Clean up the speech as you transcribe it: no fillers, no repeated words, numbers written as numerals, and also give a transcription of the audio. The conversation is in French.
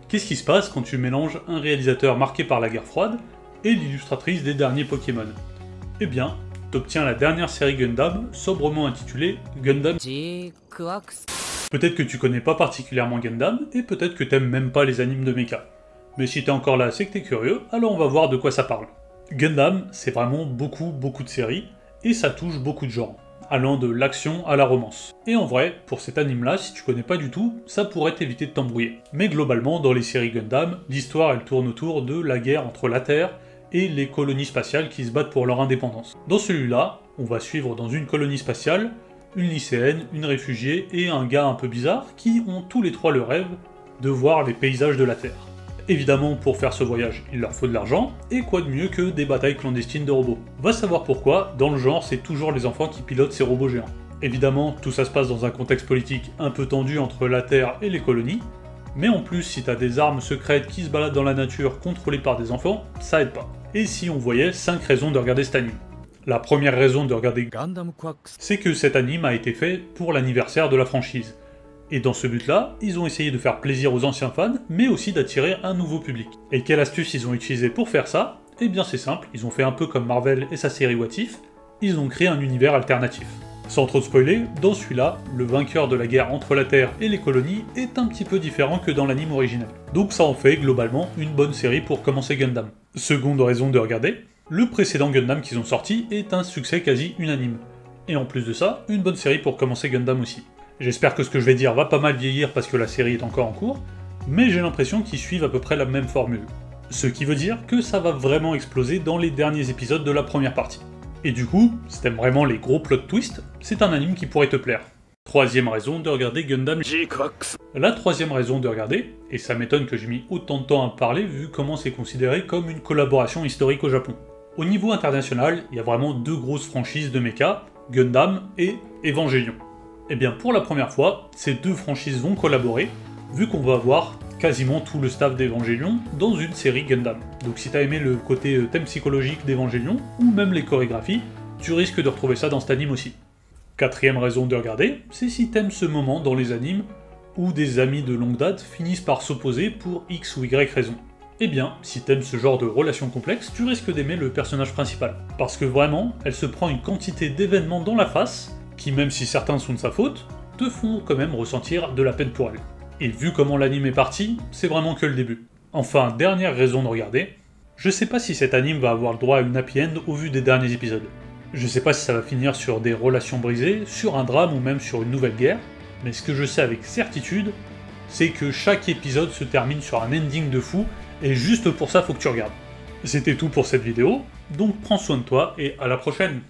Qu'est-ce qui se passe quand tu mélanges un réalisateur marqué par la guerre froide et l'illustratrice des derniers Pokémon? Eh bien, t'obtiens la dernière série Gundam, sobrement intitulée Gundam. Peut-être que tu connais pas particulièrement Gundam, et peut-être que t'aimes même pas les animes de mecha. Mais si t'es encore là, c'est que t'es curieux, alors on va voir de quoi ça parle. Gundam, c'est vraiment beaucoup de séries, et ça touche beaucoup de genres, allant de l'action à la romance. Et en vrai, pour cet anime-là, si tu connais pas du tout, ça pourrait t'éviter de t'embrouiller. Mais globalement, dans les séries Gundam, l'histoire elle tourne autour de la guerre entre la Terre et les colonies spatiales qui se battent pour leur indépendance. Dans celui-là, on va suivre dans une colonie spatiale une lycéenne, une réfugiée et un gars un peu bizarre qui ont tous les trois le rêve de voir les paysages de la Terre. Évidemment, pour faire ce voyage, il leur faut de l'argent, et quoi de mieux que des batailles clandestines de robots. Va savoir pourquoi, dans le genre, c'est toujours les enfants qui pilotent ces robots géants. Évidemment, tout ça se passe dans un contexte politique un peu tendu entre la Terre et les colonies, mais en plus, si t'as des armes secrètes qui se baladent dans la nature contrôlées par des enfants, ça aide pas. Et si on voyait 5 raisons de regarder cet anime? La première raison de regarder Gundam, c'est que cet anime a été fait pour l'anniversaire de la franchise. Et dans ce but-là, ils ont essayé de faire plaisir aux anciens fans, mais aussi d'attirer un nouveau public. Et quelle astuce ils ont utilisé pour faire ça? Eh bien c'est simple, ils ont fait un peu comme Marvel et sa série What If, ils ont créé un univers alternatif. Sans trop de spoiler, dans celui-là, le vainqueur de la guerre entre la Terre et les colonies est un petit peu différent que dans l'anime original. Donc ça en fait globalement une bonne série pour commencer Gundam. Seconde raison de regarder, le précédent Gundam qu'ils ont sorti est un succès quasi unanime. Et en plus de ça, une bonne série pour commencer Gundam aussi. J'espère que ce que je vais dire va pas mal vieillir parce que la série est encore en cours, mais j'ai l'impression qu'ils suivent à peu près la même formule. Ce qui veut dire que ça va vraiment exploser dans les derniers épisodes de la première partie. Et du coup, si t'aimes vraiment les gros plot twists, c'est un anime qui pourrait te plaire. Troisième raison de regarder Gundam G-Cox. La troisième raison de regarder, et ça m'étonne que j'ai mis autant de temps à parler vu comment c'est considéré comme une collaboration historique au Japon. Au niveau international, il y a vraiment deux grosses franchises de mecha, Gundam et Evangelion. Et bien pour la première fois, ces deux franchises vont collaborer, vu qu'on va avoir quasiment tout le staff d'Evangelion dans une série Gundam. Donc si t'as aimé le côté thème psychologique d'Evangelion, ou même les chorégraphies, tu risques de retrouver ça dans cet anime aussi. Quatrième raison de regarder, c'est si t'aimes ce moment dans les animes où des amis de longue date finissent par s'opposer pour X ou Y raison. Eh bien, si t'aimes ce genre de relation complexe, tu risques d'aimer le personnage principal. Parce que vraiment, elle se prend une quantité d'événements dans la face, qui même si certains sont de sa faute, te font quand même ressentir de la peine pour elle. Et vu comment l'anime est parti, c'est vraiment que le début. Enfin, dernière raison de regarder, je sais pas si cet anime va avoir le droit à une happy end au vu des derniers épisodes. Je sais pas si ça va finir sur des relations brisées, sur un drame ou même sur une nouvelle guerre, mais ce que je sais avec certitude, c'est que chaque épisode se termine sur un ending de fou, et juste pour ça faut que tu regardes. C'était tout pour cette vidéo, donc prends soin de toi et à la prochaine.